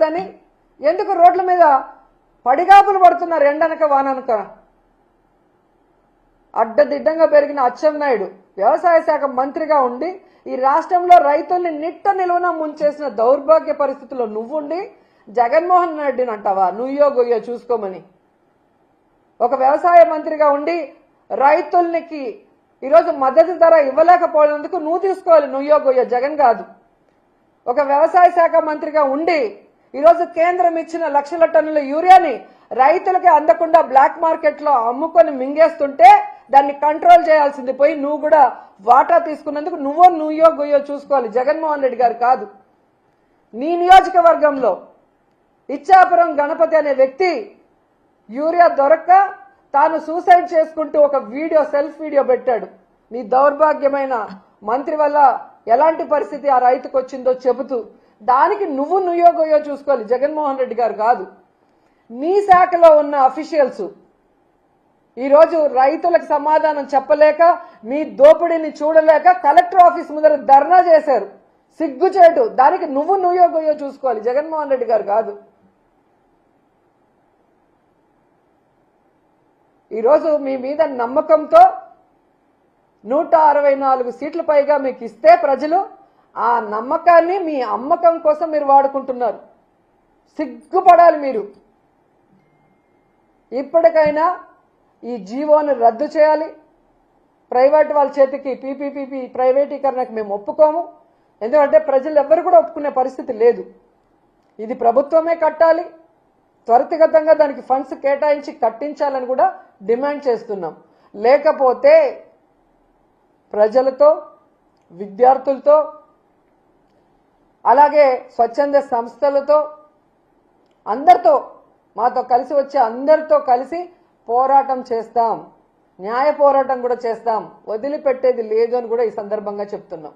కాదని ఎందుకు రోడ్ల మీద పడిగాపులు పడుతున్నారు ఎండనక వాననక? అడ్డదిడ్డంగా పెరిగిన అచ్చెన్నాయుడు వ్యవసాయ శాఖ మంత్రిగా ఉండి ఈ రాష్ట్రంలో రైతుల్ని నిట్ట నిలువున ముంచేసిన దౌర్భాగ్య పరిస్థితుల్లో నువ్వుండి జగన్మోహన్ రెడ్డిని అంటావా నుయ్యో గొయ్యో చూసుకోమని? ఒక వ్యవసాయ మంత్రిగా ఉండి రైతులకి ఈరోజు మద్దతు ధర ఇవ్వలేకపోయినందుకు నువ్వు తీసుకోవాలి నుయ్యో గొయ్యో, జగన్ కాదు. ఒక వ్యవసాయ శాఖ మంత్రిగా ఉండి ఈరోజు కేంద్రం ఇచ్చిన లక్షల టన్నుల యూరియాని రైతులకి అందకుండా బ్లాక్ మార్కెట్ లో అమ్ముకొని మింగేస్తుంటే దాన్ని కంట్రోల్ చేయాల్సింది పోయి నువ్వు కూడా వాటా తీసుకున్నందుకు నుయ్యో గొయ్యో చూసుకోవాలి, జగన్మోహన్ రెడ్డి గారు కాదు. నీ నియోజకవర్గంలో ఇచ్చాపురం గణపతి అనే వ్యక్తి యూరియా దొరక్క తాను సూసైడ్ చేసుకుంటూ ఒక సెల్ఫ్ వీడియో పెట్టాడు. నీ దౌర్భాగ్యమైన మంత్రి వల్ల ఎలాంటి పరిస్థితి ఆ రైతుకు వచ్చిందో చెబుతూ దానికి నుయ్యో గొయ్యో చూసుకోవాలి, జగన్మోహన్ రెడ్డి గారు కాదు. నీ శాఖలో ఉన్న అఫీషియల్స్ ఈరోజు రైతులకు సమాధానం చెప్పలేక మీ దోపిడీని చూడలేక కలెక్టర్ ఆఫీస్ ముందర ధర్నా చేశారు. సిగ్గుచేటు. దానికి నుయ్యో గొయ్యో చూసుకోవాలి, జగన్మోహన్ రెడ్డి గారు కాదు. ఈరోజు మీ మీద నమ్మకంతో 164 సీట్ల పైగా మీకు ఇస్తే ప్రజలు ఆ నమ్మకాన్ని మీ అమ్మకం కోసం మీరు వాడుకుంటున్నారు. సిగ్గుపడాలి మీరు. ఇప్పటికైనా ఈ జీవోను రద్దు చేయాలి. ప్రైవేట్ వాళ్ళ చేతికి పీపీపీ ప్రైవేటీకరణకు మేము ఒప్పుకోము. ఎందుకంటే ప్రజలు ఎవ్వరు కూడా ఒప్పుకునే పరిస్థితి లేదు. ఇది ప్రభుత్వమే కట్టాలి. త్వరితగతంగా దానికి ఫండ్స్ కేటాయించి కట్టించాలని కూడా డిమాండ్ చేస్తున్నాం. లేకపోతే ప్రజలతో, విద్యార్థులతో, అలాగే స్వచ్ఛంద సంస్థలతో అందరితో, మాతో కలిసి వచ్చే అందరితో కలిసి పోరాటం చేస్తాం. న్యాయ పోరాటం కూడా చేస్తాం. వదిలిపెట్టేది లేదు అని కూడా ఈ సందర్భంగా చెప్తున్నాం.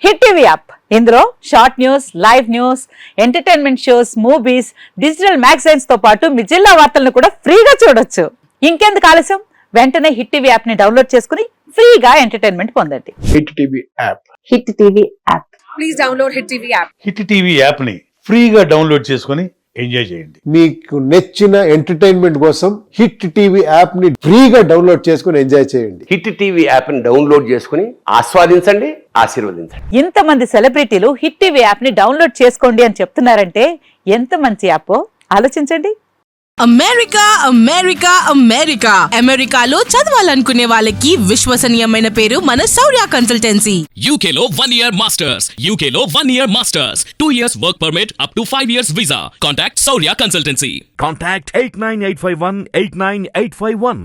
హిట్ టీవీ యాప్, ఇందులో short news, live news, entertainment shows, movies, digital magazines తో పాటు మీ జిల్లా వార్తలను కూడా ఫ్రీగా చూడొచ్చు. ఇంకెందుకు ఆలస్యం? వెంటనే హిట్ టీవీ యాప్ ని డౌన్లోడ్ చేసుకుని ఫ్రీగా ఎంటర్టైన్మెంట్ పొందండి. Hit TV app. Hit TV app. Please download hit TV app. Hit TV app ని ఫ్రీగా డౌన్లోడ్ చేసుకుని ఎంజాయ్ చేయండి. మీకు నచ్చిన ఎంటర్టైన్మెంట్ కోసం హిట్ టీవీ యాప్ ని ఫ్రీగా డౌన్లోడ్ చేసుకుని ఎంజాయ్ చేయండి. హిట్ టీవీ యాప్ ని డౌన్లోడ్ చేసుకుని ఆస్వాదించండి, ఆశీర్వదించండి. ఇంతమంది సెలబ్రిటీలు హిట్ టీవీ యాప్ ని డౌన్లోడ్ చేసుకోండి అని చెప్తున్నారంటే ఎంత మంచి యాప్ ఆలోచించండి. అమెరికా అమెరికా అమెరికా అమెరికాలో చదవాలనుకునే వాళ్ళకి విశ్వసనీయమైన పేరు మన శౌర్య కన్సల్టెన్సీ. UK లో 1 year masters, UK లో 1 year masters, 2 years work permit up to 5 years visa. Contact Saurya Consultancy. Contact 89851 89851.